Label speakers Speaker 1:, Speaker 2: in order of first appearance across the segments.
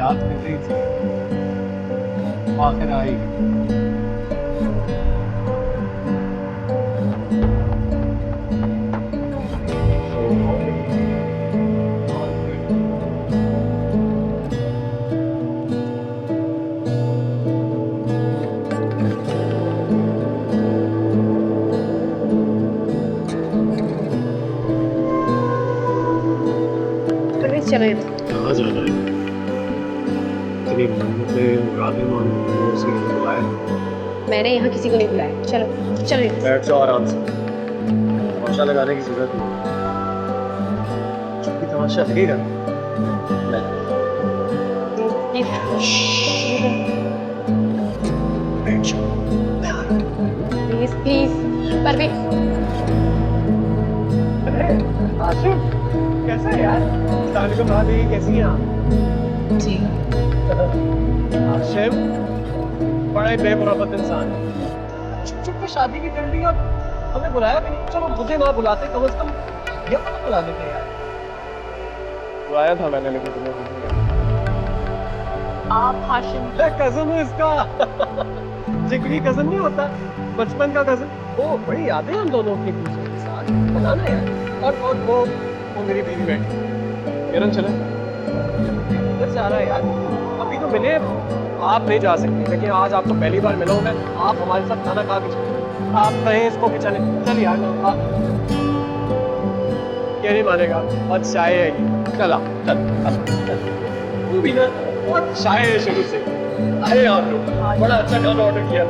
Speaker 1: याद कर रही थी, आखिर आई।
Speaker 2: चलो
Speaker 1: कहाँ जाना है? तेरी मन्नतें मुरादें मांगने से बुलाया।
Speaker 2: मैंने यहाँ किसी को नहीं बुलाया। चलो चलो
Speaker 1: बैठ जाओ आराम से, तमाशा लगाने की जरूरत नहीं। चूंकि तमाशा लगेगा मैं बैठ जाओ, मैं आ रहा हूँ।
Speaker 2: Please please Parveen.
Speaker 1: आशिफ कैसा है यार? अस्सलामुअलैकुम भाभी, कैसी हैं आप?
Speaker 2: जी
Speaker 1: आशिफ बड़ा ही बेमुरब्बत इंसान है। चुप चुप के शादी भी कर ली और हमें बुलाया भी नहीं। चलो मुझे ना बुलाते, कम से कम ये तो बुला लेते यार। बुलाया था मैंने लेकिन तुम्हें भूल गया।
Speaker 2: आप हाशिम।
Speaker 1: मैं कजन हूँ इसका। जिगरी कजन नहीं होता, बचपन का कजन। ओ बड़ी यादें हम दोनों की एक दूसरे के साथ बनाना यार। और वो मेरी बीवी बैठी किरण, चले इधर से आ रहा है यार। अभी तो मिले, आप नहीं जा सकते, लेकिन आज आपको पहली बार मिला हूं मैं। आप हमारे साथ खाना खा के चले। आप कहें इसको कि चले चल यार। आप ये नहीं मानेगा, बहुत शाय है ये। चला चल चल। तू भी ना बहुत शाय है शुरू से। अरे आप लोग बड़ा अच्छा खाना ऑर्डर किया।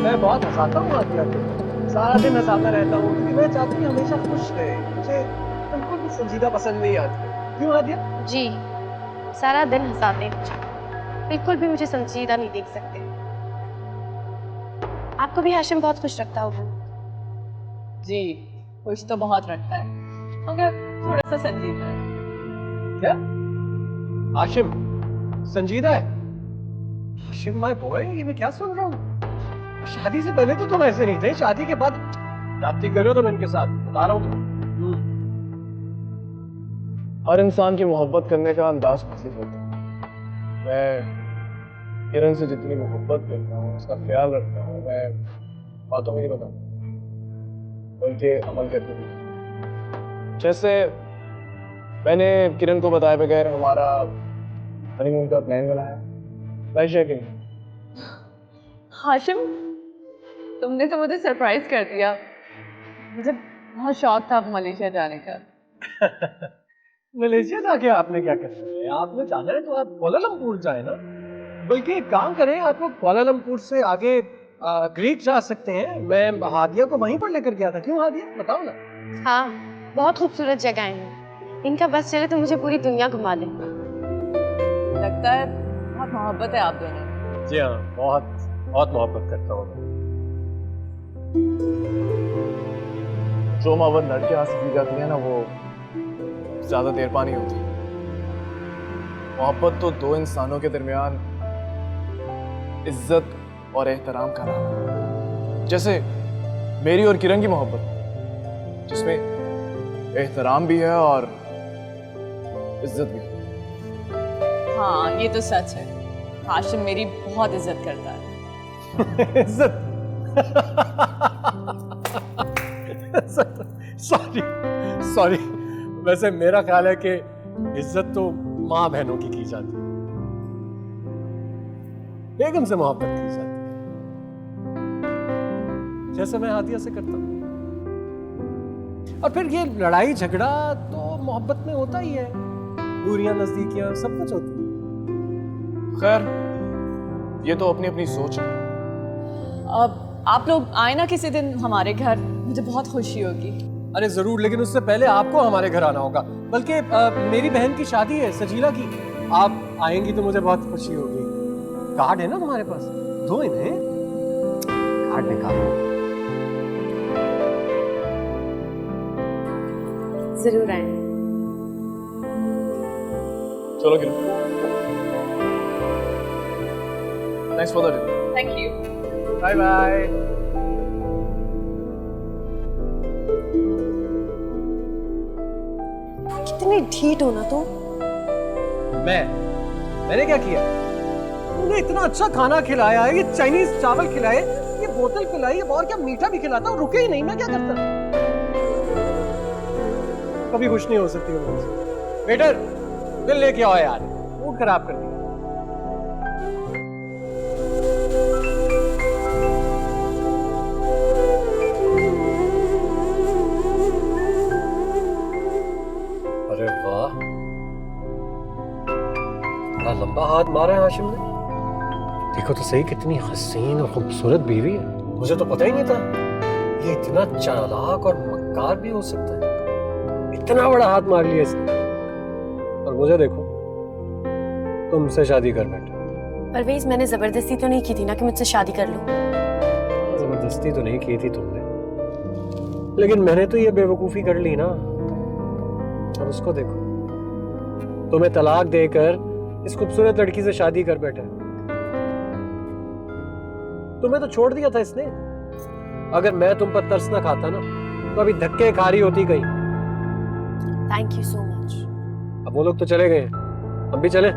Speaker 1: मैं बहुत हंसाता हूँ आदिया को, सारा दिन हंसाता रहता हूँ क्योंकि मैं चाहती हूँ हमेशा खुश रहे। मुझे बिल्कुल भी संजीदा पसंद नहीं आती। क्यों आदिया?
Speaker 2: जी सारा दिन हंसाते हैं, बिल्कुल भी मुझे संजीदा नहीं देख सकते। आपको भी हाशिम बहुत खुश रखता होगा।
Speaker 3: जी खुश तो बहुत रखता है, मगर थोड़ा सा संजीदा है।
Speaker 1: क्या आशिम संजीदा है? आशिम माय बॉय, ये मैं क्या सुन रहा हूँ? शादी से पहले तो तुम ऐसे नहीं थे, शादी के बाद शादी करो तुम इनके साथ, बता रहा हूँ। हर इंसान की मोहब्बत करने का अंदाज मुख्तलिफ होता है। मैं किरण से जितनी मोहब्बत करता हूँ, उसका ख्याल रखता हूँ, मैं बातों में नहीं बताता, बल्कि अमल करके भी। जैसे मैंने किरण को बताए बगैर हमारा हनीमून का प्लान बनाया, वैसे कि
Speaker 3: हाशिम तुमने तो मुझे सरप्राइज कर दिया। मुझे बहुत शौक था मलेशिया जाने का।
Speaker 1: मलेशिया जाके आपने क्या करना है? आपने जाना है तो आप कुआलालंपुर जाए ना। बल्कि एक काम करें, आपको कुआलालंपुर से आगे ग्रीक जा सकते हैं। मैं हादिया को वहीं पर लेकर गया था। क्यों हादिया, बताओ ना।
Speaker 2: हाँ बहुत खूबसूरत जगह है, इनका बस चले तो मुझे पूरी दुनिया घुमा दे।
Speaker 3: लगता है बहुत मोहब्बत है आप दोनों में।
Speaker 1: जी हाँ, बहुत बहुत मोहब्बत करता हूँ मैं। जो मोहब्बत लड़के हासिल की जाती है ना, वो ज्यादा देर पा नहीं होती। मोहब्बत तो दो इंसानों के दरमियान इज्जत और एहतराम का नाम है। जैसे मेरी और किरण की मोहब्बत, जिसमें एहतराम भी है और इज्जत भी।
Speaker 3: हाँ ये तो सच है, हाशिम मेरी बहुत इज्जत करता है।
Speaker 1: इज्जत? सॉरी सॉरी, वैसे मेरा ख्याल है कि इज्जत तो माँ बहनों की जाती है, बेगम से मोहब्बत की जाती है, जैसे मैं हादिया से करता हूँ। और फिर ये लड़ाई झगड़ा तो मोहब्बत में होता ही है, दूरियां नजदीकियां सब कुछ होती है। खैर ये तो अपनी अपनी सोच है।
Speaker 3: अब आप लोग आए ना किसी दिन हमारे घर, मुझे बहुत खुशी होगी।
Speaker 1: अरे जरूर, लेकिन उससे पहले आपको हमारे घर आना होगा। बल्कि मेरी बहन की शादी है, सजीला की। आप आएंगी तो मुझे बहुत खुशी होगी। कार्ड है ना तुम्हारे पास? दो इन्हें, कार्ड निकालो।
Speaker 2: जरूर आए।
Speaker 1: चलो Kiran, thanks for the dinner.
Speaker 3: Thank you.
Speaker 1: Bye bye.
Speaker 2: कितनी ढीठ हो ना तुम।
Speaker 1: मैंने क्या किया? तूने इतना अच्छा खाना खिलाया, ये चाइनीज चावल खिलाए, ये बोतल पिलाई, और क्या मीठा भी खिलाता, और रुके ही नहीं। मैं क्या करता? कभी खुश नहीं हो सकती हो मुझसे। वेटर, बिल लेके आओ यार, मूड खराब कर दिया। अरे वाह, बड़ा लंबा हाथ मारा है हाशिम ने। देखो तो सही, कितनी हसीन और खूबसूरत बीवी है। मुझे तो पता ही नहीं था ये इतना चालाक और मक्कार भी हो सकता है। इतना बड़ा हाथ मार लिया इसने। और मुझे देखो, तुमसे शादी कर बैठे।
Speaker 2: परवेज, मैंने जबरदस्ती तो नहीं की थी ना कि मुझसे शादी कर लो।
Speaker 1: जबरदस्ती तो नहीं की थी तुमने, लेकिन मैंने तो ये बेवकूफी कर ली ना। और उसको देखो, तुम्हें तलाक देकर इस खूबसूरत लड़की से शादी कर बैठा। तुम्हें तो छोड़ दिया था इसने। अगर मैं तुम पर तरस ना खाता ना, तो अभी धक्के खा रही होती कहीं।
Speaker 2: Thank you so much.
Speaker 1: अब वो लोग तो चले गए, हम भी चले।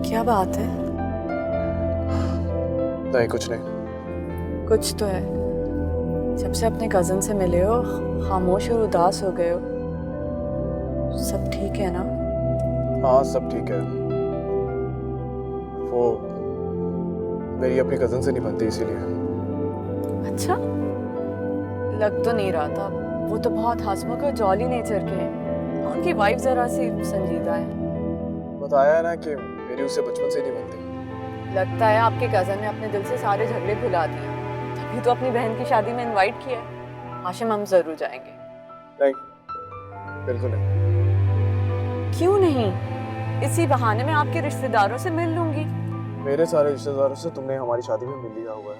Speaker 3: क्या बात है?
Speaker 4: नहीं, कुछ नहीं।
Speaker 3: कुछ तो है। जब से अपने कजन से मिले हो, खामोश और उदास हो गए हो। सब ठीक है ना?
Speaker 4: हाँ, सब ठीक है। वो मेरी अपनी कजन से नहीं बनती, इसीलिए।
Speaker 3: अच्छा, लग तो नहीं रहा था। वो तो बहुत हंसमुख और जॉली नेचर के हैं। उनकी वाइफ जरा सी संजीदा है।
Speaker 4: बताया है ना कि मेरी उससे बचपन से नहीं बनती।
Speaker 3: लगता है आपके कजन ने अपने दिल से सारे झगड़े भुला दिए, तभी तो अपनी बहन की शादी में इनवाइट किया है। हाशिम, हम जरूर जाएंगे।
Speaker 4: नहीं, बिल्कुल नहीं।
Speaker 3: क्यों नहीं? इसी बहाने मैं आपके रिश्तेदारों से मिल लूंगी।
Speaker 4: मेरे सारे रिश्तेदारों से तुमने हमारी शादी में मिल लिया हुआ है।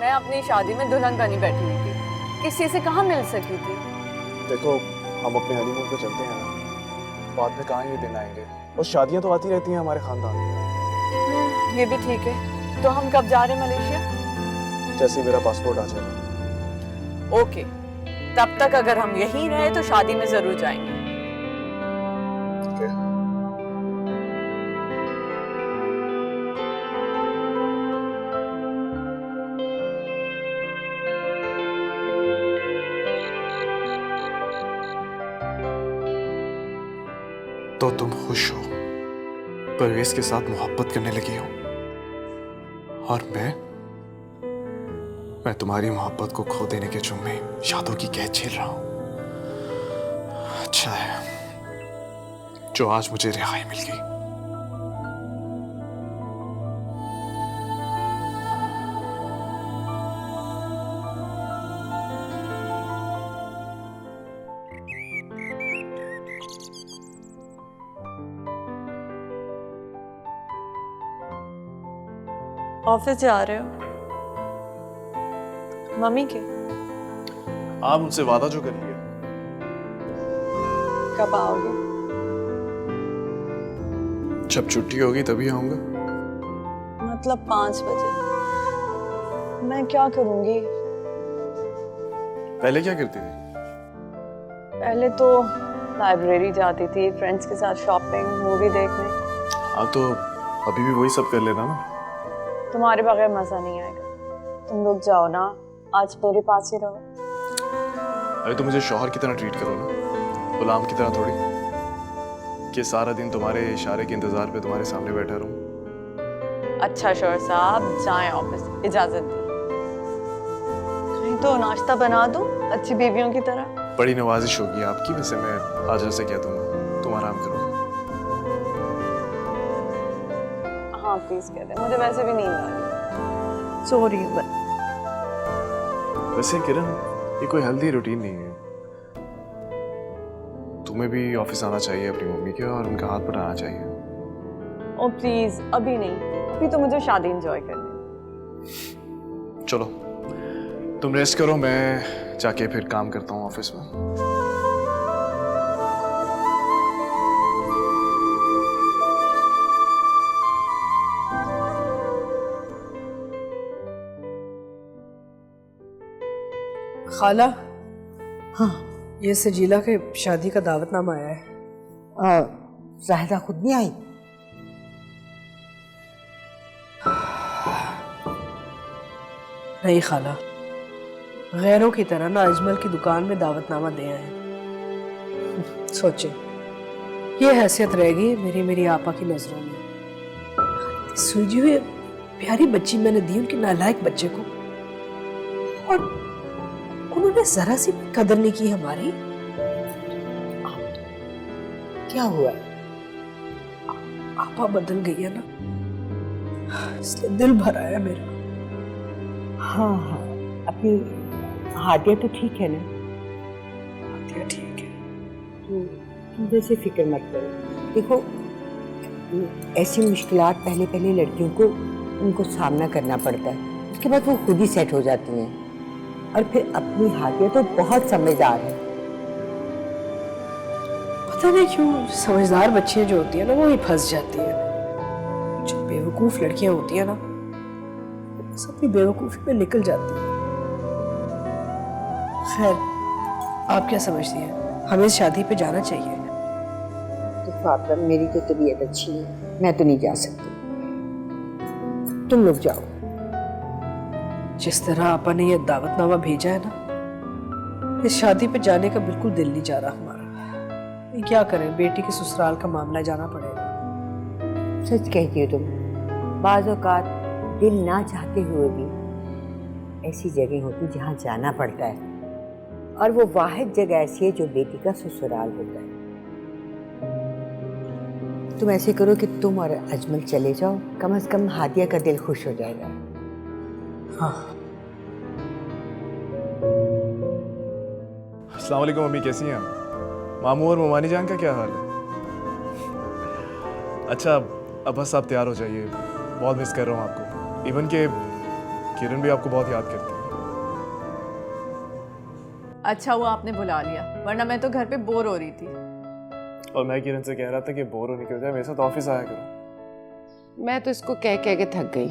Speaker 3: मैं अपनी शादी में दुल्हन बनी बैठी हुई थी, किसी से कहाँ मिल सकी थी।
Speaker 4: देखो, हम अपने हनीमून पे चलते हैं ना, बाद में कहाँ ये दिन आएंगे। और शादियां तो आती रहती हैं हमारे खानदान में।
Speaker 3: ये भी ठीक है। तो हम कब जा रहे हैं मलेशिया?
Speaker 4: जैसे ही मेरा पासपोर्ट आ जाएगा।
Speaker 3: ओके, तब तक अगर हम यहीं रहे तो शादी में जरूर जाएंगे।
Speaker 4: ठीक है। तो तुम खुश हो, परवेज के साथ मोहब्बत करने लगी हो, और मैं तुम्हारी मोहब्बत को खो देने के जुर्म में यादों की कैद झेल रहा हूं। अच्छा है जो आज मुझे रिहाई मिल गई।
Speaker 3: ऑफिस जा रहे हो? मम्मी के?
Speaker 4: आप मुझसे वादा जो कर लिया।
Speaker 3: कब आओगे?
Speaker 4: जब छुट्टी होगी तभी आऊंगा।
Speaker 3: मतलब 5 बजे। मैं क्या करूंगी?
Speaker 4: पहले क्या करती थी?
Speaker 3: पहले तो लाइब्रेरी जाती थी, फ्रेंड्स के साथ शॉपिंग, मूवी देखने।
Speaker 4: हाँ, तो अभी भी वही सब कर लेना ना।
Speaker 3: तुम्हारे बगैर मजा नहीं आएगा। तुम लोग जाओ ना, आज मेरे पास ही रहो।
Speaker 4: अरे तो मुझे शौहर की तरह ट्रीट करो ना, गुलाम की तरह थोड़ी कि सारा दिन तुम्हारे इशारे के इंतजार पे तुम्हारे सामने बैठा रहूं।
Speaker 3: अच्छा शौहर साहब, जाएं ऑफिस, इजाजत दी। कहीं तो नाश्ता बना दूं अच्छी बीवियों की तरह।
Speaker 4: बड़ी नवाजिश होगी आपकी, वैसे मैं हाजिर से कह दूंगा तुम आराम करो।
Speaker 3: हाँ प्लीज कह दे, मुझे वैसे भी नींद आ रही। सॉरी।
Speaker 4: वैसे किरण, ये कोई हेल्दी रूटीन नहीं है। तुम्हें भी ऑफिस आना चाहिए अपनी मम्मी के और उनका हाथ पटाना चाहिए।
Speaker 3: ओ प्लीज, अभी नहीं, अभी तो मुझे शादी एंजॉय करनी है।
Speaker 4: चलो तुम रेस्ट करो, मैं जाके फिर काम करता हूँ ऑफिस में।
Speaker 5: खाला,
Speaker 6: हाँ।
Speaker 5: ये सजीला के शादी का दावतनामा आया है।
Speaker 6: जाहिदा खुद नहीं आई?
Speaker 5: नहीं खाला, गैरों की तरह ना अजमल की दुकान में दावतनामा दे आए। सोचे ये हैसियत रहेगी मेरी आपा की नजरों में। सुलझी हुई प्यारी बच्ची मैंने दी उनके नालायक बच्चे को, और उन्होंने जरा सी कदर नहीं की हमारी।
Speaker 6: क्या हुआ?
Speaker 5: आपा बदल गई है ना, इसलिए दिल भर आया मेरा।
Speaker 6: हाँ हाँ, अपनी हादिया तो ठीक है ना?
Speaker 5: हादिया ठीक है।
Speaker 6: तुम वैसे फिक्र मत करो। देखो, ऐसी मुश्किलात पहले पहले लड़कियों को उनको सामना करना पड़ता है, उसके बाद वो खुद ही सेट हो जाती हैं। और फिर अपनी हादिया तो बहुत समझदार है।
Speaker 5: पता नहीं क्यों समझदार बच्चियां जो होती है ना वो ही फंस जाती है। जो बेवकूफ लड़कियां होती है ना बस अपनी बेवकूफी में निकल जाती है। खैर, आप क्या समझती हैं, हमें इस शादी पे जाना चाहिए?
Speaker 6: तो फातिमा, मेरी तो तबीयत अच्छी है, मैं तो नहीं जा सकती, तुम लोग जाओ।
Speaker 5: जिस तरह आपा ने ये दावतनामा भेजा है ना, इस शादी पे जाने का बिल्कुल दिल नहीं जा रहा हमारा। ये क्या करें, बेटी के ससुराल का मामला जाना पड़ेगा।
Speaker 6: सच कहती हो तुम। बाज़ औक़ात दिल ना चाहते हुए भी ऐसी जगह होती जहाँ जाना पड़ता है, और वो वाहिद जगह ऐसी है जो बेटी का ससुराल होता है। तुम ऐसे करो कि तुम और अजमल चले जाओ, कम से कम हादिया का दिल खुश हो जाएगा।
Speaker 5: हाँ।
Speaker 4: अस्सलाम वालेकुम मम्मी, कैसी हैं आप? मामू और ममानी जान का क्या हाल है? अच्छा, अब बस आप तैयार हो जाइए, बहुत मिस कर रहा हूँ आपको। इवन के किरण भी आपको बहुत याद करती है।
Speaker 3: अच्छा हुआ आपने बुला लिया, वरना मैं तो घर पे बोर हो रही थी।
Speaker 4: और मैं किरण से कह रहा था कि बोर होने की बजाय मेरे साथ ऑफिस आया करो।
Speaker 7: मैं तो इसको कह कह के थक गई।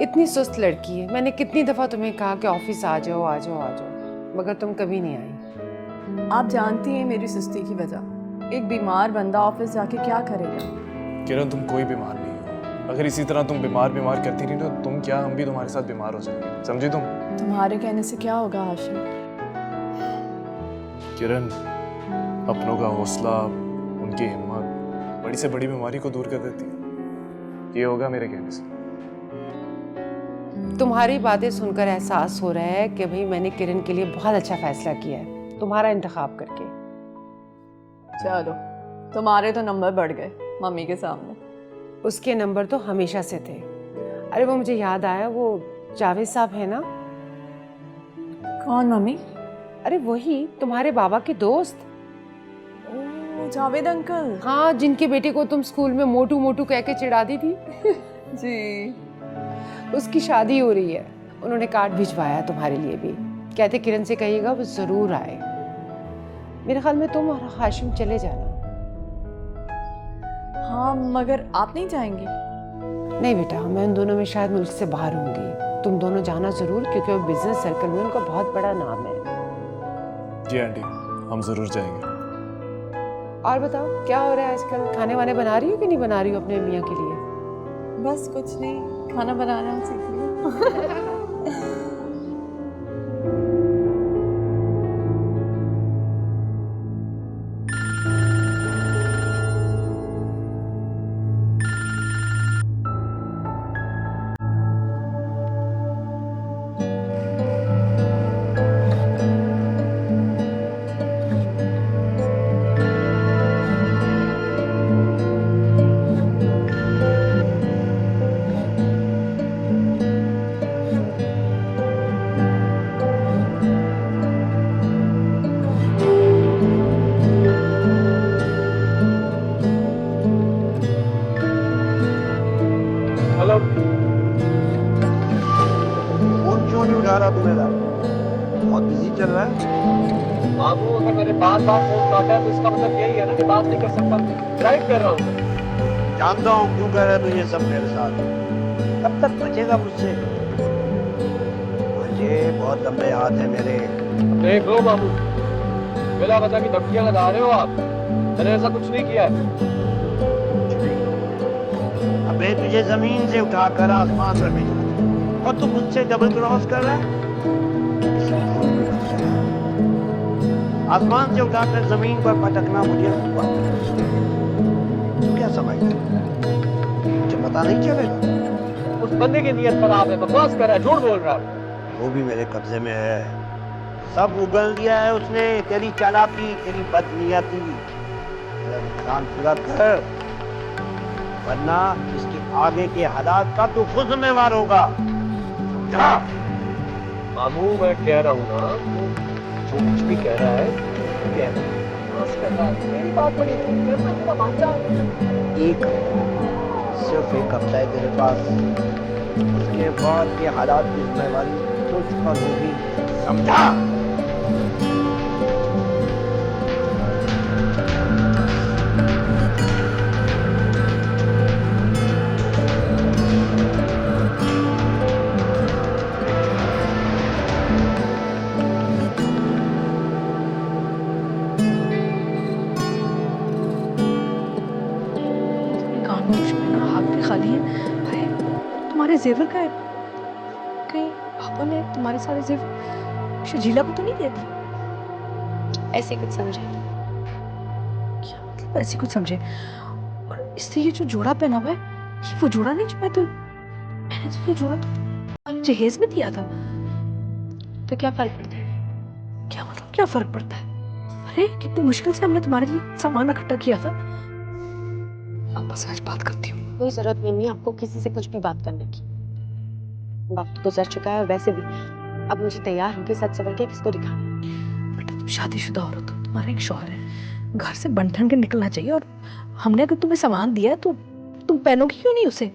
Speaker 7: इतनी सुस्त लड़की है, मैंने कितनी दफ़ा तुम्हें कहा कि ऑफिस आ जाओ आ जाओ आ जाओ, मगर तुम कभी नहीं आई।
Speaker 3: आप जानती हैं मेरी सुस्ती की वजह। एक बीमार बंदा ऑफिस जाके क्या करेगा?
Speaker 4: किरण, तुम कोई बीमार नहीं हो। अगर इसी तरह तुम बीमार करती रही तो तुम क्या, हम भी तुम्हारे साथ बीमार हो जाएंगे, समझी तुम?
Speaker 3: तुम्हारे कहने से क्या होगा हाशिम?
Speaker 4: किरण, अपनों का हौसला, उनकी हिम्मत बड़ी से बड़ी बीमारी को दूर कर देती है। ये होगा मेरे कहने से।
Speaker 7: तुम्हारी बातें सुनकर एहसास हो रहा है कि भाई मैंने किरण के लिए बहुत अच्छा फैसला किया है, तुम्हारा इंतखाब करके।
Speaker 3: चलो, तुम्हारे तो नंबर बढ़ गए मम्मी के सामने।
Speaker 7: उसके नंबर तो हमेशा से थे। अरे वो मुझे याद आया, वो जावेद साहब है ना?
Speaker 3: कौन मम्मी?
Speaker 7: अरे वही तुम्हारे बाबा के दोस्त।
Speaker 3: ओह, जावेद अंकल।
Speaker 7: हाँ, जिनके बेटे को तुम स्कूल में मोटू मोटू कह के चिढ़ाती थी।
Speaker 3: जी।
Speaker 7: उसकी शादी हो रही है, उन्होंने कार्ड भिजवाया तुम्हारे लिए भी। कहते किरण से कहिएगा वो जरूर आए। मेरे ख्याल में तुम और हाशिम चले जाना।
Speaker 3: हाँ, मगर आप नहीं जाएंगी?
Speaker 7: नहीं बेटा, मैं उन दोनों में शायद मुल्क से बाहर होंगी। तुम दोनों जाना जरूर, क्योंकि वो बिजनेस सर्कल में उनका बहुत बड़ा नाम है।
Speaker 4: जी आंटी, हम जरूर जाएंगे।
Speaker 7: और बताओ क्या हो रहा है आजकल? खाने वाने बना रही हो कि नहीं बना रही हो अपने मियाँ के लिए?
Speaker 3: बस कुछ नहीं, खाना बनाना सीख लिया।
Speaker 1: हेलो,
Speaker 8: फोन क्यों नहीं उठा रहा तू मेरा? बहुत बिजी चल रहा है।
Speaker 1: बाबू अगर मेरे बार बार फोन काटा है तो इसका मतलब यही है ना कि बात नहीं कर सकता। ड्राइव कर रहा हूँ।
Speaker 8: जानता हूँ क्यों कर रहा है तू ये सब मेरे साथ। कब तक बचेगा मुझसे? हाँ जी, ये बहुत लंबे हाथ है मेरे।
Speaker 1: देख लो बाबू, बिला वजह की धमकियां लगा रहे हो आप। मैंने ऐसा कुछ नहीं किया है।
Speaker 8: अबे तुझे जमीन से उठाकर आसमान पर भेजा और तू मुझसे डबल क्रॉस कर रहा है। आसमान से उठाकर जमीन पर पटकना मुझे तू क्या समझता है? मुझे पता नहीं चलेगा।
Speaker 1: उस बंदे की नीयत खराब है, बकवास कर रहा है, झूठ बोल रहा है।
Speaker 8: वो भी मेरे कब्जे में है। सब उगल दिया है उसने, तेरी चालाकी, तेरी बदनीयती। तेरा नुकसान पूरा कर, वरना इसके आगे के हालात का तू खुद जिम्मेवार होगा। जा।
Speaker 1: मामू मैं कह रहा हूँ ना, जो कुछ भी कह रहा है कह रहा है। बस कर रहा है। मेरी बात बड़ी
Speaker 8: एक सिर्फ एक हफ्ता है तेरे पास, उसके बाद के हालात की जिम्मेवारी तुझ पर होगी, समझा?
Speaker 5: हाथ भी खाली है। अरे तुम्हारे जेवर का है? कहीं पापा ने तुम्हारे सारे जेवर शजीला को तो नहीं दिए थे?
Speaker 2: ऐसे कुछ समझे।
Speaker 5: क्या मतलब ऐसे कुछ समझे? और इससे ये जो जोड़ा पहना हुआ है, ये वो जोड़ा नहीं जो मैंने तो ये जोड़ा तो जहेज में दिया था।
Speaker 2: तो क्या फर्क पड़ता है?
Speaker 5: क्या मतलब क्या फर्क पड़ता है? अरे कितनी मुश्किल से हमने तुम्हारे लिए सामान इकट्ठा किया था। अब बस आज बात करती हूँ।
Speaker 2: कोई जरूरत नहीं है आपको किसी से कुछ भी बात करने की। वक्त गुजर चुका है और वैसे भी अब मुझे तैयार होकर सच सवर के किसको दिखाना।
Speaker 5: बेटा तुम शादीशुदा औरत हो, तुम्हारा एक शौहर है, घर से बन ठन के निकलना चाहिए। और हमने अगर तुम्हें सामान दिया है तो तुम पहनोगी क्यों नहीं उसे?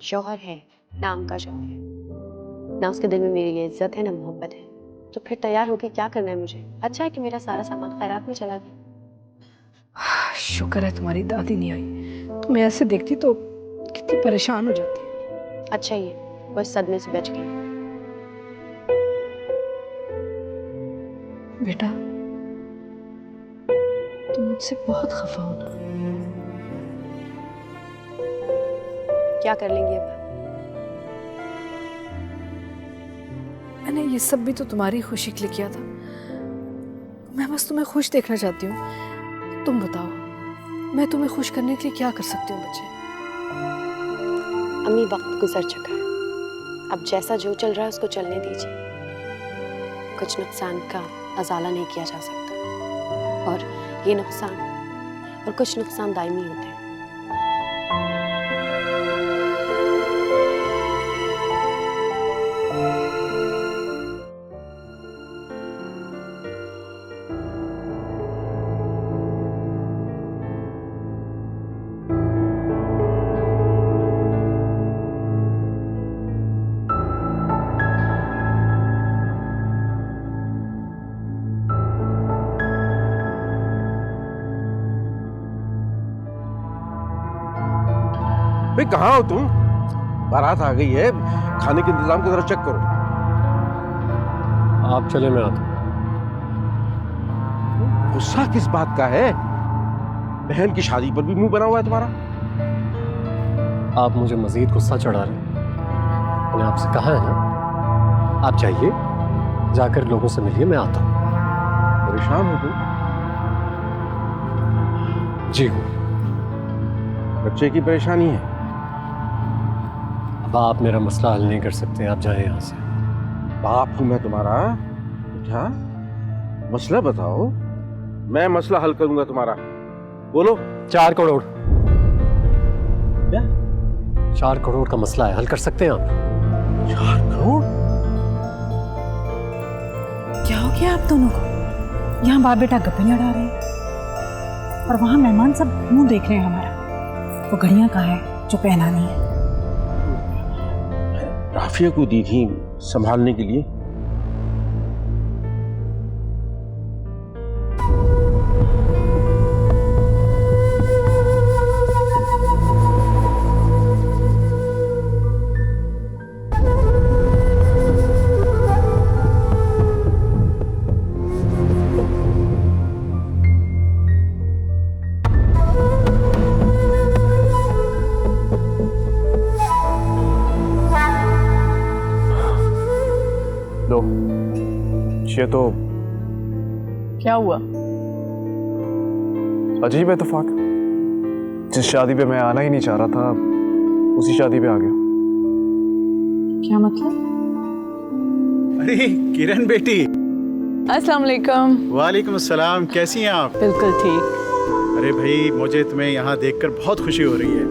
Speaker 2: शौहर है, नाम का शौहर है, ना उसके दिल में मेरी ये इज्जत है ना मोहब्बत है। तो फिर तैयार होके क्या करना है मुझे? अच्छा है कि मेरा सारा सामान खैरात में चला गया।
Speaker 5: शुक्र है तुम्हारी दादी नहीं आई, तुम्हें ऐसे देखती तो कितनी परेशान हो जाती।
Speaker 2: अच्छा ही है, वो इस सदमे से बच गई।
Speaker 5: बेटा तुम मुझसे बहुत खफा हो ना?
Speaker 2: क्या कर लेंगी अब?
Speaker 5: मैंने ये सब भी तो तुम्हारी खुशी के लिए किया था। मैं बस तुम्हें खुश देखना चाहती हूँ। तुम बताओ, मैं तुम्हें खुश करने के लिए क्या कर सकती हूँ बच्चे?
Speaker 2: अम्मी वक्त गुजर चुका है, अब जैसा जो चल रहा है उसको चलने दीजिए। कुछ नुकसान का अजाला नहीं किया जा सकता, और ये नुकसान और कुछ नुकसान दायमी होते हैं।
Speaker 8: भाई कहाँ हो तुम? बारात आ गई है, खाने के इंतजाम को जरा चेक करो।
Speaker 9: आप चले, मैं आता।
Speaker 8: गुस्सा किस बात का है? बहन की शादी पर भी मुंह बना हुआ है तुम्हारा।
Speaker 9: आप मुझे मजीद गुस्सा चढ़ा रहे हैं। मैंने आपसे कहा है ना, आप जाइए, जाकर लोगों से मिलिए, मैं आता हूँ।
Speaker 8: परेशान हो तुम?
Speaker 9: जी हूँ।
Speaker 8: बच्चे की परेशानी है।
Speaker 9: अब आप मेरा मसला हल नहीं कर सकते, आप जाएं यहाँ से।
Speaker 8: बाप हूं मैं तुम्हारा। क्या मसला बताओ, मैं मसला हल करूंगा तुम्हारा। बोलो।
Speaker 9: 4 करोड़।
Speaker 8: क्या?
Speaker 9: 4 करोड़ का मसला है, हल कर सकते हैं आप?
Speaker 8: 4 करोड़?
Speaker 10: क्या हो गया आप दोनों को? यहाँ बाप बेटा गप्पे लड़ा रहे हैं और वहाँ मेहमान सब मुंह देख रहे हैं हमारा। वो घड़ियाँ कहाँ है जो पहनानी है?
Speaker 8: राफिया को दी थी संभालने के लिए।
Speaker 4: लो, ये तो
Speaker 3: क्या हुआ?
Speaker 4: अजीब इत्तेफाक। जिस शादी पे मैं आना ही नहीं चाह रहा था, उसी शादी पे आ गया।
Speaker 10: क्या मतलब?
Speaker 11: अरे किरण बेटी,
Speaker 3: अस्सलाम वालेकुम।
Speaker 11: वालेकुम अस्सलाम, कैसी हैं आप?
Speaker 3: बिल्कुल ठीक।
Speaker 11: अरे भाई, मुझे तुम्हें यहाँ देखकर बहुत खुशी हो रही है।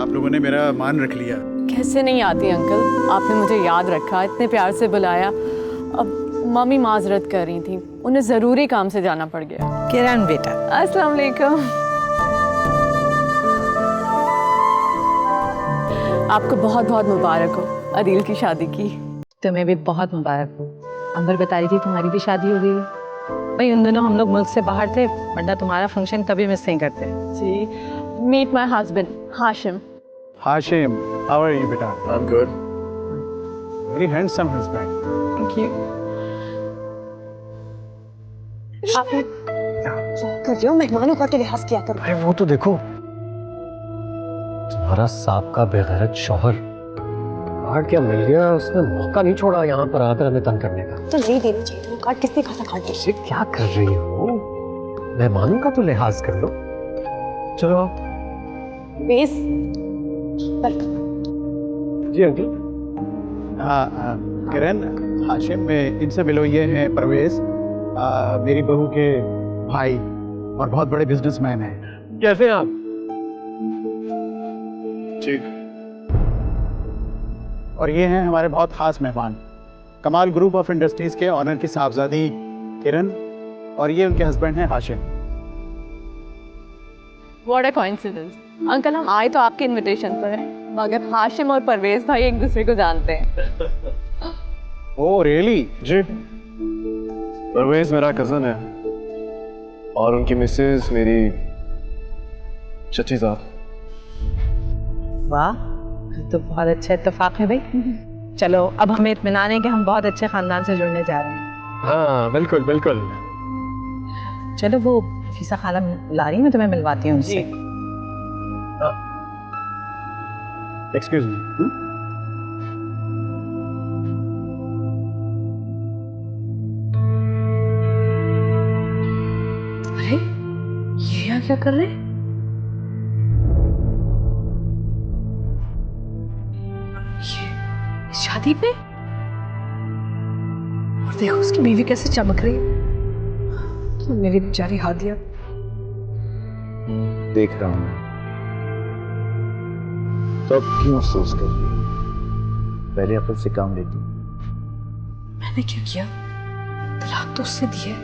Speaker 11: आप लोगों ने मेरा मान रख लिया।
Speaker 3: कैसे नहीं आती अंकल, आपने मुझे याद रखा, इतने प्यार से बुलाया। अब मम्मी माजरत कर रही थी, उन्हें ज़रूरी काम से जाना पड़ गया।
Speaker 10: किरण बेटा,
Speaker 3: अस्सलाम वालेकुम। आपको बहुत बहुत मुबारक हो अदील की शादी की।
Speaker 10: तुम्हें भी बहुत मुबारक हो। अंबर बता रही थी तुम्हारी भी शादी हो गई है। भाई उन दिनों हम लोग मुल्क से बाहर थे, वरना तुम्हारा फंक्शन कभी मिस नहीं करते।
Speaker 3: जी, meet my husband Hashim.
Speaker 11: Hashim, how are you बेटा?
Speaker 4: I am good.
Speaker 11: Very handsome husband.
Speaker 3: Thank you.
Speaker 2: आप कर रहे हो, मेहमानों का तो लिहाज किया करो।
Speaker 9: अरे वो तो देखो, तुम्हारा साहब बेगैरत शौहर आ क्या मिल गया, उसने मौका नहीं छोड़ा यहाँ पर आकर हमें तंग करने का।
Speaker 2: तो नहीं देना चाहिए था, कार्ड किसने खाता कार्ड?
Speaker 9: ये क्या कर रही हो? मेहमानों का तो लिहाज कर लो। चलो आओ।
Speaker 2: बेस वेलकम।
Speaker 9: जी अंकल।
Speaker 11: किरण, हाशिम, में इनसे मिलो, ये हैं परवेज, मेरी बहू के भाई और बहुत बड़े बिजनेसमैन हैं।
Speaker 9: कैसे हैं आप?
Speaker 4: ठीक।
Speaker 11: और ये हैं हमारे बहुत खास मेहमान, कमाल ग्रुप ऑफ इंडस्ट्रीज के ऑनर की साहबजादी किरण, और ये उनके हस्बैंड हैं Hashim.
Speaker 3: What a coincidence. Uncle, हम आए तो आपके इनविटेशन पर हैं, मगर हाशिम और परवेज भाई एक दूसरे को जानते हैं।
Speaker 11: Oh really?
Speaker 4: जी, परवेज मेरा कज़न है और उनकी मिसेज मेरी चची साहब।
Speaker 10: वाह, ये तो बहुत अच्छा इत्तेफाक है भाई। चलो अब हमें इत्मीनान है कि हम बहुत अच्छे खानदान से जुड़ने जा रहे हैं।
Speaker 4: हाँ बिल्कुल बिल्कुल।
Speaker 10: चलो वो फीसा खाला ला रही है, मैं तुम्हें मिलवाती हूँ उनसे।
Speaker 11: Excuse me.
Speaker 5: अरे ये यहाँ क्या कर रहे हैं? शादी पे? और देखो उसकी बीवी कैसे चमक रही है। मेरी बेचारी हादिया।
Speaker 8: देख रहा हूं मैं। तो अब क्यों अफसोस कर रही है? पहले अपन से काम लेती।
Speaker 5: मैंने क्या किया? तलाक तो उससे दी है।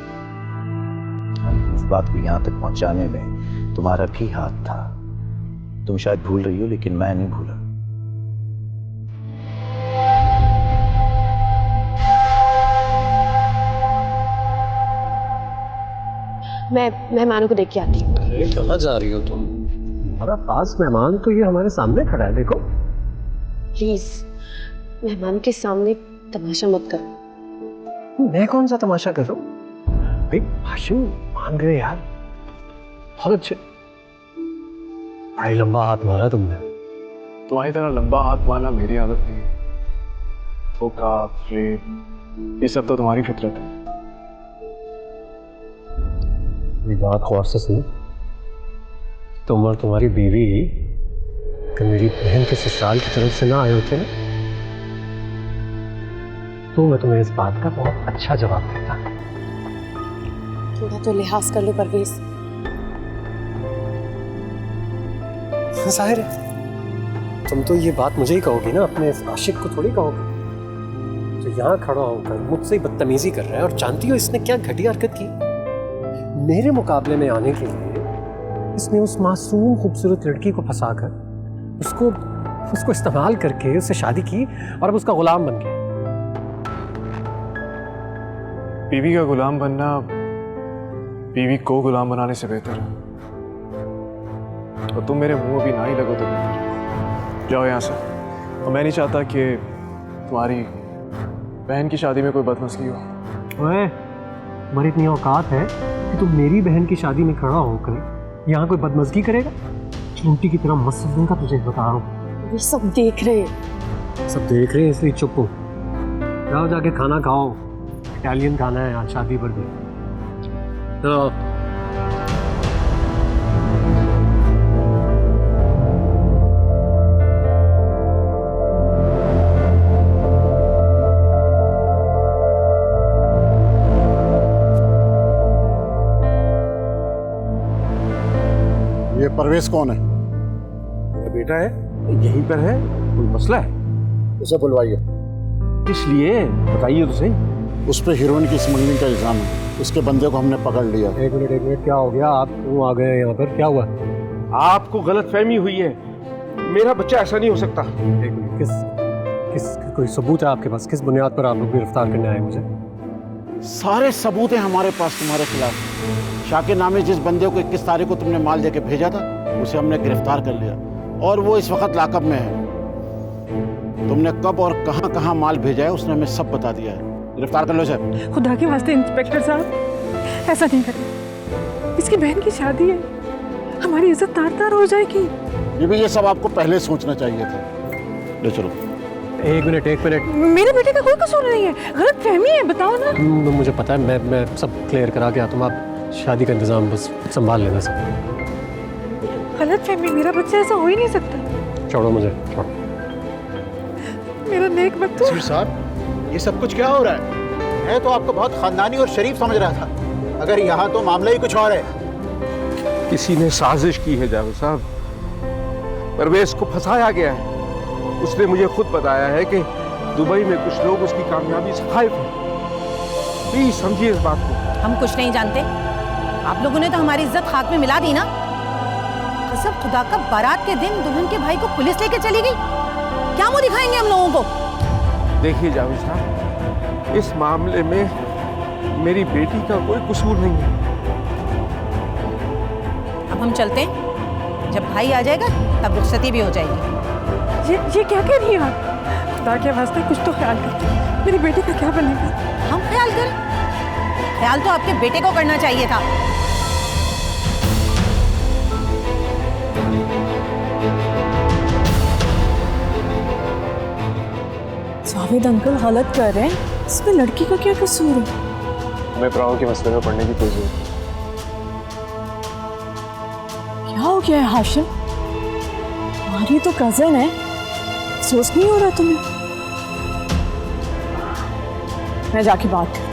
Speaker 8: इस बात को यहाँ तक पहुँचाने में तुम्हारा भी हाथ था। तुम शायद भूल रही हो, लेकिन मैं नहीं भूला।
Speaker 2: मैं मेहमानों को देख के आती हूँ।
Speaker 9: कहाँ जा रही हो तुम? हमारा खास मेहमान तो ये हमारे सामने खड़ा है, देखो।
Speaker 2: प्लीज मेहमान के सामने तमाशा मत करो।
Speaker 9: मैं कौन सा तमाशा कर रहा हूँ? भाई हाशिम मान गए यार, बहुत अच्छे। भाई लंबा हाथ मारा तुमने।
Speaker 4: तुम्हारी तरह लंबा हाथ मारना मेरी आदत नहीं है। धोखा, फ्रेब, ये सब तो तुम्हारी फितरत है।
Speaker 9: ये बात गौर से सुनो, तुम और तुम्हारी बीवी अगर मेरी बहन के ससुराल की तरफ से ना आए होते ना, तो मैं तुम्हें इस बात का बहुत अच्छा जवाब देता।
Speaker 2: थोड़ा तो लिहाज कर लो परवेज।
Speaker 9: जाहिर है तुम तो ये बात मुझे ही कहोगी ना, अपने इस आशिक को थोड़ी कहोगी। तो यहाँ खड़ा होकर मुझसे ही बदतमीजी कर रहा है, और जानती हो इसने क्या घटिया हरकत की? मेरे मुकाबले में आने के लिए इसने उस मासूम खूबसूरत लड़की को फंसाकर उसको इस्तेमाल करके उससे शादी की, और अब उसका गुलाम बन गया।
Speaker 4: बीवी का गुलाम बनना बीवी को गुलाम बनाने से बेहतर है। और तुम मेरे मुंह भी ना ही लगो तो बेहतर। जाओ यहाँ से। और मैं नहीं चाहता कि तुम्हारी बहन की शादी में कोई बदमसली हो।
Speaker 9: ओए, तुम्हारी इतनी औकात है कि तुम मेरी बहन की शादी में खड़ा होकर यहाँ कोई बदमज़गी करेगा? चूंटी की तरह मस्जिद का तुझे बता रहा हूँ।
Speaker 2: ये सब देख रहे हैं।
Speaker 9: सब देख रहे हैं इसलिए चुप हो। जाओ जाके खाना खाओ, इटालियन खाना है आज शादी पर भी। तो
Speaker 12: ये परवेज कौन है?
Speaker 8: मेरा बेटा है, यहीं पर है, कोई मसला है?
Speaker 12: उसे बुलवाइए।
Speaker 8: किस लिए बताइए तो सही।
Speaker 12: उस पर हीरोइन की स्मगलिंग का इल्जाम है, उसके बंदे को हमने पकड़ लिया।
Speaker 9: एक मिनट, क्या हो गया? आप क्यों आ गए यहाँ पर? क्या हुआ?
Speaker 8: आपको गलतफहमी हुई है, मेरा बच्चा ऐसा नहीं हो सकता।
Speaker 9: एक मिनट, किस कोई सबूत है आपके पास? किस बुनियाद पर आप लोग गिरफ्तार करने आए मुझे?
Speaker 12: सारे सबूत हैं हमारे पास तुम्हारे खिलाफ। शाकिर नामे जिस बंदे को 21 तारीख को तुमने माल देके भेजा था, उसे हमने गिरफ्तार कर लिया और वो इस वक्त लाकअप में है। तुमने कब और कहां कहां माल भेजा है उसने हमें सब बता दिया है। गिरफ्तार कर लो इसे।
Speaker 10: खुदा के वास्ते इंस्पेक्टर साहब, ऐसा नहीं करें। इसकी बहन की शादी है, हमारी इज्जत तार तार हो जाएगी।
Speaker 12: ये सब आपको पहले सोचना चाहिए था। ले चलो।
Speaker 9: एक मिनट,
Speaker 10: मेरे बेटे का कोई कसूर नहीं है, गलत फहमी है, बताओ ना।
Speaker 9: मुझे पता है, मैं सब क्लियर करा के आता हूँ। आप शादी का इंतजाम बस संभाल लेना सब।
Speaker 10: गलत फहमी, मेरा बच्चा ऐसा हो ही नहीं सकता।
Speaker 9: छोड़ो मुझे, छोड़ो।
Speaker 10: मेरा नेक बच्चा।
Speaker 11: सिर साहब, ये सब कुछ क्या हो रहा है? मैं तो आपको बहुत खानदानी और शरीफ समझ रहा था, अगर यहाँ तो मामला ही कुछ और है।
Speaker 8: किसी ने साजिश की है जावेद साहब, परवेज को फंसाया गया है। उसने मुझे खुद बताया है कि दुबई में कुछ लोग उसकी कामयाबी से खाइफ हैं। प्लीज समझिए इस बात को।
Speaker 13: हम कुछ नहीं जानते, आप लोगों ने तो हमारी इज्जत खाक में मिला दी ना। कसम खुदा का, बारात के दिन दुल्हन के भाई को पुलिस लेके चली गई। क्या मुंह दिखाएंगे हम लोगों को?
Speaker 8: देखिए जावेद साहब, इस मामले में मेरी बेटी का कोई कसूर नहीं है।
Speaker 13: अब हम चलते हैं, जब भाई आ जाएगा तब रुखसती भी हो जाएगी।
Speaker 10: ये क्या कह रही हैं आप? खुदा के वास्ते कुछ तो ख्याल कर, मेरी बेटी का क्या बनेगा?
Speaker 13: हम ख्याल करें? ख्याल तो आपके बेटे को करना चाहिए था।
Speaker 10: जावेद अंकल गलत कर रहे हैं, इसमें लड़की का क्या कसूर है?
Speaker 4: हमें प्राणों के मसले में पढ़ने की कोई जरूरत नहीं।
Speaker 10: क्या हो गया है हाशिम? हमारी तो कजन है, सोच नहीं हो रहा तुम्हें? मैं जाके बात करती हूँ।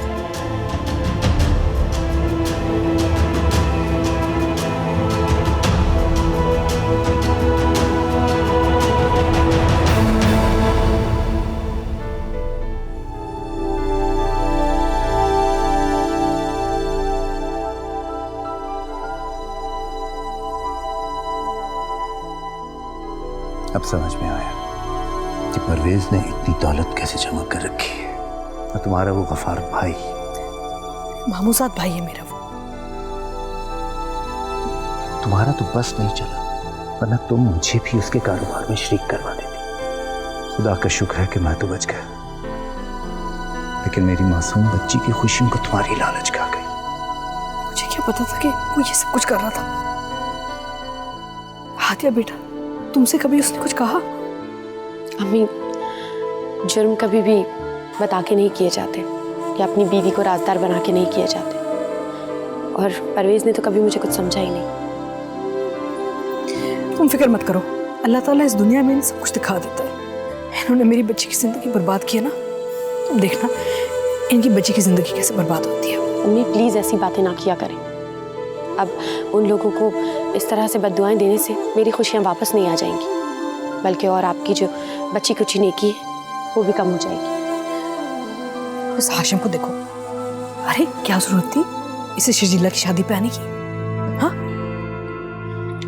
Speaker 14: अब समझ में आया कि परवेज ने इतनी दौलत कैसे जमा कर रखी है। और तुम्हारा वो गफार भाई,
Speaker 5: मामूजाद भाई है मेरा वो।
Speaker 14: तुम्हारा तो बस नहीं चला, वरना तुम मुझे भी उसके कारोबार में शरीक करवा देती। खुदा का शुक्र है कि मैं तो बच गया, लेकिन मेरी मासूम बच्ची की खुशियों को तुम्हारी लालच खा गई।
Speaker 5: मुझे क्या पता था कि वो ये सब कुछ कर रहा था। हादिया बेटा, तुमसे कभी उसने कुछ कहा?
Speaker 2: अम्मी, जुर्म कभी भी बता के नहीं किए जाते या अपनी बीवी को राजदार बना के नहीं किए जाते। और परवेज ने तो कभी मुझे कुछ समझा ही नहीं।
Speaker 5: तुम फिक्र मत करो, अल्लाह ताला इस दुनिया में इन सब कुछ दिखा देता है। इन्होंने मेरी बच्ची की जिंदगी बर्बाद की है ना, तुम देखना इनकी बच्ची की जिंदगी कैसे बर्बाद होती है।
Speaker 2: अम्मी प्लीज़ ऐसी बातें ना किया करें। अब उन लोगों को इस तरह से बद्दुआएं देने से मेरी खुशियाँ वापस नहीं आ जाएंगी, बल्कि और आपकी जो बच्ची कुची नेकी है वो भी कम हो जाएगी।
Speaker 5: उस हाशिम को देखो, अरे क्या जरूरत थी इसे शर्जीला की शादी पे आने की? हाँ,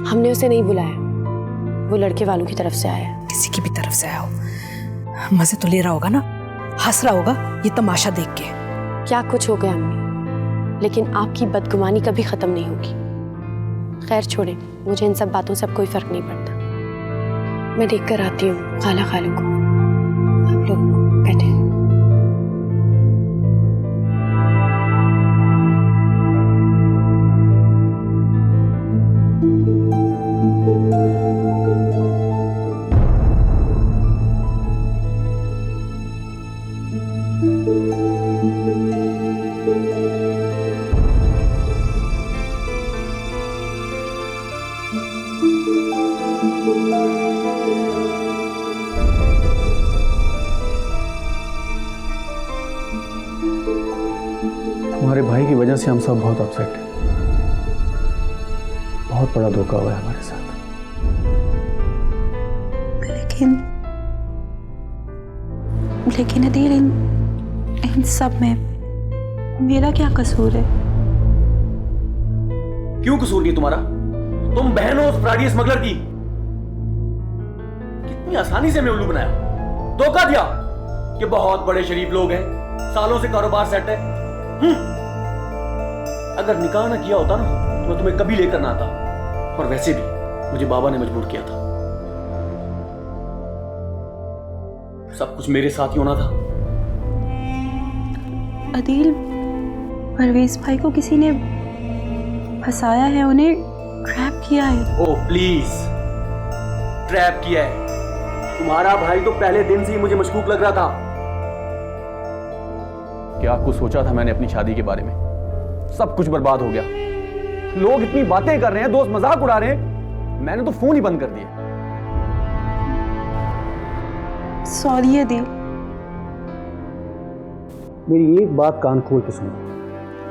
Speaker 2: हमने उसे नहीं बुलाया, वो लड़के वालों की तरफ से आया।
Speaker 5: किसी की भी तरफ से आया हो, मजे तो ले रहा होगा ना, हंस रहा होगा ये तमाशा देख के।
Speaker 2: क्या कुछ हो गया अम्मी, लेकिन आपकी बदगुमानी कभी खत्म नहीं होगी। खैर छोड़ें, मुझे इन सब बातों से अब कोई फर्क नहीं पड़ता। मैं देख कर आती हूँ खाला खालों को। आप लोग बैठे।
Speaker 9: तुम्हारे भाई की वजह से हम सब बहुत अपसेट हैं। बहुत बड़ा धोखा हुआ है हमारे साथ।
Speaker 15: लेकिन अदील, इन सब में मेरा क्या कसूर है?
Speaker 16: क्यों कसूर नहीं तुम्हारा? तुम बहन हो उस फ्राडी स्मगलर की। कितनी आसानी से मैं उल्लू बनाया, धोखा दिया कि बहुत बड़े शरीफ लोग हैं, सालों से कारोबार सेट है। अगर निकाह ना किया होता ना तो मैं तुम्हें कभी लेकर ना आता। और वैसे भी मुझे बाबा ने मजबूर किया था। सब कुछ मेरे साथ ही होना था।
Speaker 15: अदील, परवेज भाई को किसी ने फंसाया है, उन्हें ट्रैप किया है।
Speaker 16: ओह प्लीज, ट्रैप किया है? तुम्हारा भाई तो पहले दिन से ही मुझे मशकूक लग रहा था। क्या कुछ सोचा था मैंने अपनी शादी के बारे में? सब कुछ बर्बाद हो गया। लोग इतनी बातें कर रहे हैं, दोस्त मजाक उड़ा रहे हैं, मैंने तो फोन ही बंद कर दिया।
Speaker 15: सॉरी अदील।
Speaker 16: मेरी एक बात कान खोल के सुनो,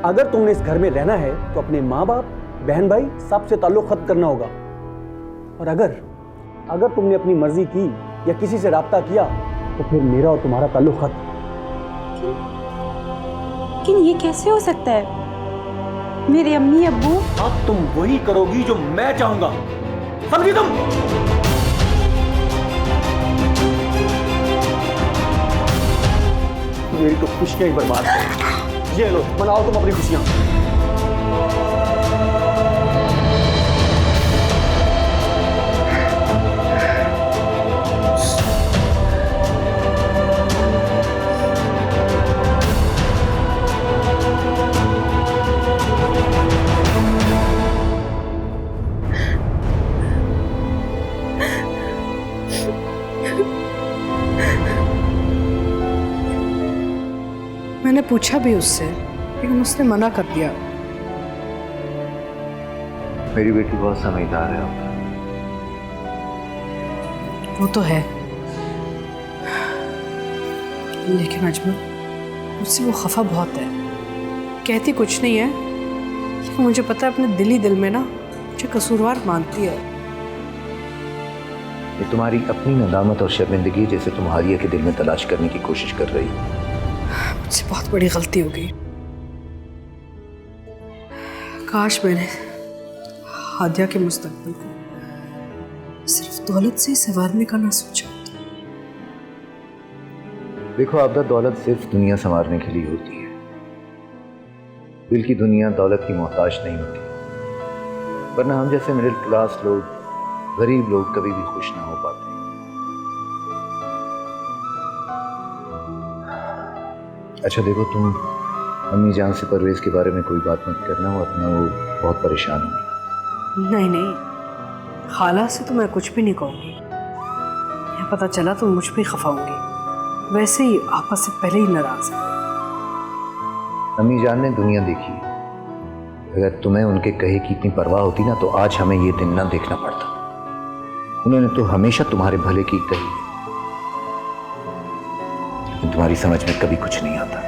Speaker 16: अगर तुमने इस घर में रहना है तो अपने माँ बाप, बहन भाई सबसे ताल्लुक खत्म करना होगा। और अगर तुमने अपनी मर्जी की या किसी से राब्ता किया तो फिर मेरा और तुम्हारा ताल्लुक खत्म।
Speaker 15: लेकिन ये कैसे हो सकता है? मेरे अम्मी अब्बू।
Speaker 16: अब तुम वही करोगी जो मैं चाहूंगा, समझी तुम? मेरी तो खुशियां ही बर्बाद है। ये लो, मनाओ तुम अपनी खुशियां।
Speaker 5: मैंने पूछा भी उससे, लेकिन उसने मना कर दिया।
Speaker 14: मेरी बेटी बहुत समझदार है।
Speaker 5: वो तो है, लेकिन अजमल, मुझसे वो खफा बहुत है। कहती कुछ नहीं है, लेकिन मुझे पता है अपने दिल ही दिल में ना मुझे कसूरवार मानती है।
Speaker 14: ये तुम्हारी अपनी नदामत और शर्मिंदगी जैसे तुम हादिया के दिल में तलाश करने की कोशिश कर रही हो।
Speaker 5: मुझसे बहुत बड़ी गलती हो गई। काश मैंने हादिया के मुस्तकबिल को सिर्फ दौलत से संवारने का ना सोचा।
Speaker 14: देखो आबदा, दौलत सिर्फ दुनिया संवारने के लिए होती है। दिल की दुनिया दौलत की मोहताज नहीं होती, वरना हम जैसे मिडिल क्लास लोग, गरीब लोग कभी भी खुश ना हो पाते। अच्छा देखो, तुम अम्मी जान से परवेज के बारे में कोई बात मत करना, वरना वो बहुत परेशान होंगी।
Speaker 5: नहीं नहीं, खाला से तो मैं कुछ भी नहीं कहूँगी। यह पता चला तो मुझ पे खफा होंगी। वैसे ही आपस से पहले ही नाराज है।
Speaker 14: अम्मी जान ने दुनिया देखी। अगर तुम्हें उनके कहे की इतनी परवाह होती ना तो आज हमें ये दिन ना देखना पड़ता। उन्होंने तो हमेशा तुम्हारे भले की कही, लेकिन तुम्हारी समझ में कभी कुछ नहीं आता।